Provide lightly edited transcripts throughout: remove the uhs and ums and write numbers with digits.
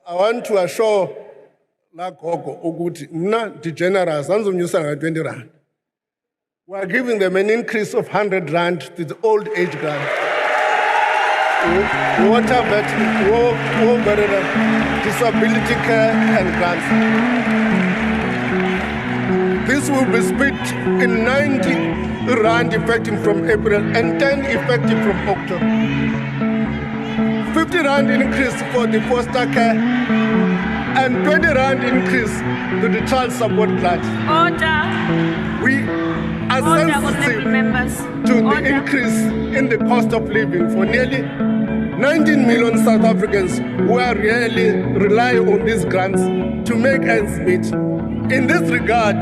I want to assure Lagogo Uguti, not degenerate, and 20 rand. We are giving them an increase of 100 rand to the old age grant. Water, disability care and grants. This will be split in 90 rand effective from April and 10 effective from October. 50 rand increase for the foster care and 20 rand increase to the child support grant. Order. We are sensitive to the increase in the cost of living for nearly 19 million South Africans who are really relying on these grants to make ends meet. In this regard,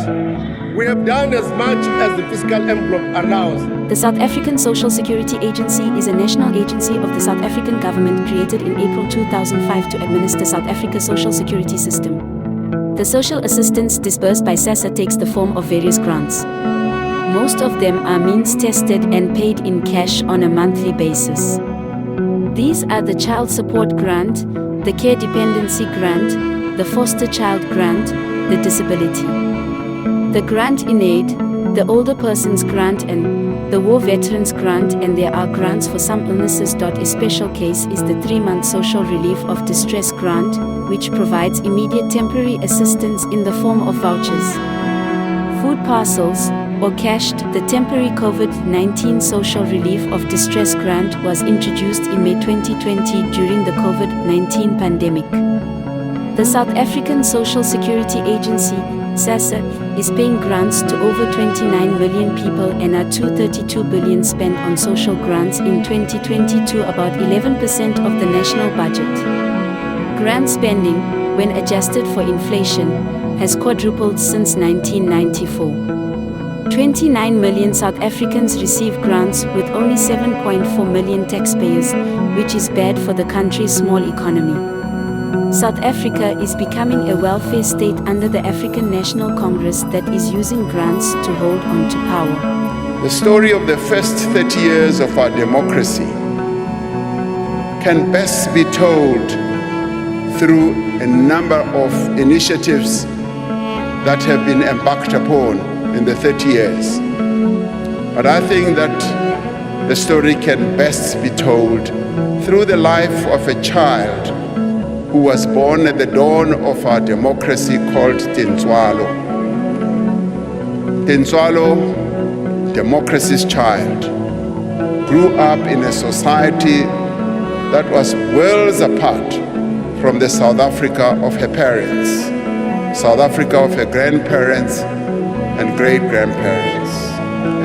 we have done as much as the fiscal envelope allows. The South African Social Security Agency is a national agency of the South African government created in April 2005 to administer South Africa's social security system. The social assistance disbursed by SASSA takes the form of various grants. Most of them are means-tested and paid in cash on a monthly basis. These are the Child Support Grant, the Care Dependency Grant, the Foster Child Grant, the Disability, the Grant in Aid, the Older Persons Grant and the War Veterans Grant, and there are grants for some illnesses. A special case is the 3-month Social Relief of Distress Grant, which provides immediate temporary assistance in the form of vouchers, food parcels, or cashed. The temporary COVID-19 Social Relief of Distress Grant was introduced in May 2020 during the COVID-19 pandemic. The South African Social Security Agency, SASSA, is paying grants to over 29 million people and are 232 billion spent on social grants in 2022, about 11% of the national budget. Grant spending, when adjusted for inflation, has quadrupled since 1994. 29 million South Africans receive grants with only 7.4 million taxpayers, which is bad for the country's small economy. South Africa is becoming a welfare state under the African National Congress that is using grants to hold on to power. The story of the first 30 years of our democracy can best be told through a number of initiatives that have been embarked upon in the 30 years. But I think that the story can best be told through the life of a child who was born at the dawn of our democracy called Tintswalo. Tintswalo, democracy's child, grew up in a society that was worlds apart from the South Africa of her parents, South Africa of her grandparents and great-grandparents,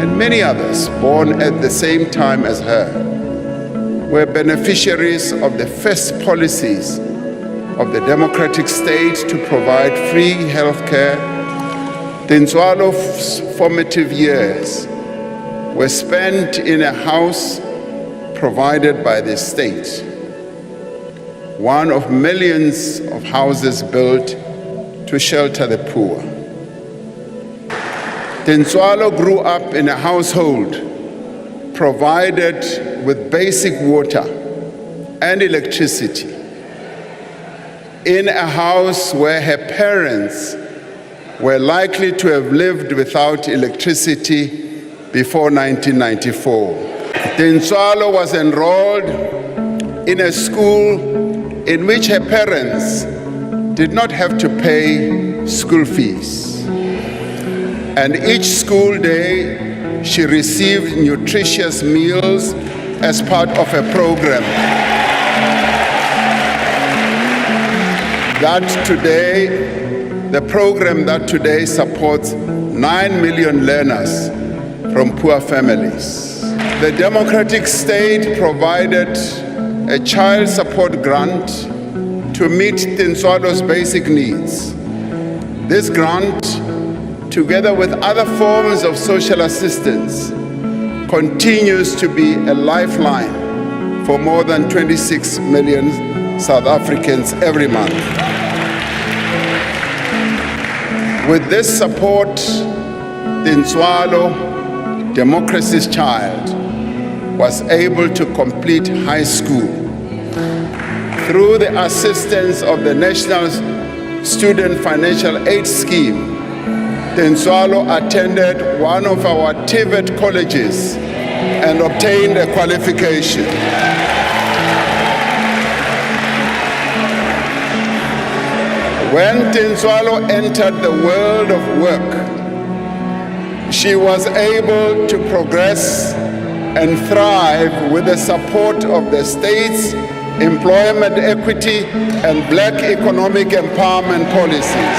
and many others born at the same time as her, were beneficiaries of the first policies of the democratic state to provide free health care. Tintswalo's formative years were spent in a house provided by the state, one of millions of houses built to shelter the poor. Tintswalo grew up in a household provided with basic water and electricity, in a house where her parents were likely to have lived without electricity before 1994. Tintswalo was enrolled in a school in which her parents did not have to pay school fees. And each school day, she received nutritious meals as part of a program the program that today supports 9 million learners from poor families. The democratic state provided a child support grant to meet Tintswalo's basic needs. This grant, together with other forms of social assistance, continues to be a lifeline for more than 26 million South Africans every month. With this support, Tintswalo, democracy's child, was able to complete high school, through the assistance of the National Student Financial Aid Scheme, Tinswalo attended one of our TVET colleges and obtained a qualification. When Tinswalo entered the world of work, she was able to progress and thrive with the support of the state's employment equity and black economic empowerment policies.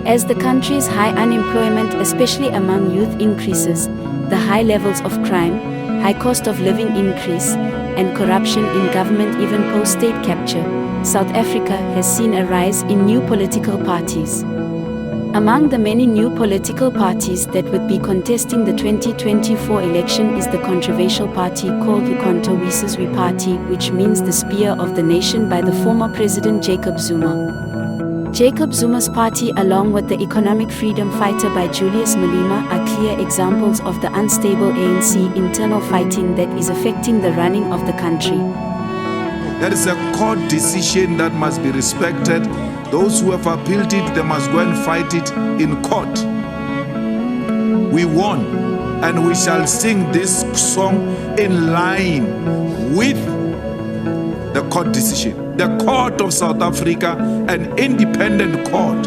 As the country's high unemployment, especially among youth, increases, the high levels of crime, high cost of living increase, and corruption in government even post-state capture, South Africa has seen a rise in new political parties. Among the many new political parties that would be contesting the 2024 election is the controversial party called Ikhonto Wisizwe Party, which means the spear of the nation, by the former President Jacob Zuma. Jacob Zuma's party, along with the economic freedom fighter by Julius Malema, are clear examples of the unstable ANC internal fighting that is affecting the running of the country. There is a court decision that must be respected. Those who have appealed it, they must go and fight it in court. We won, and we shall sing this song in line with the court decision. The Court of South Africa, an independent court,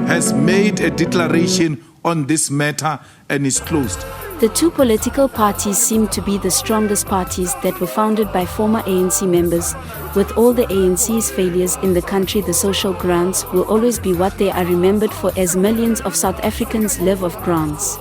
has made a declaration on this matter and is closed. The two political parties seem to be the strongest parties that were founded by former ANC members. With all the ANC's failures in the country, the social grants will always be what they are remembered for, as millions of South Africans live off grants.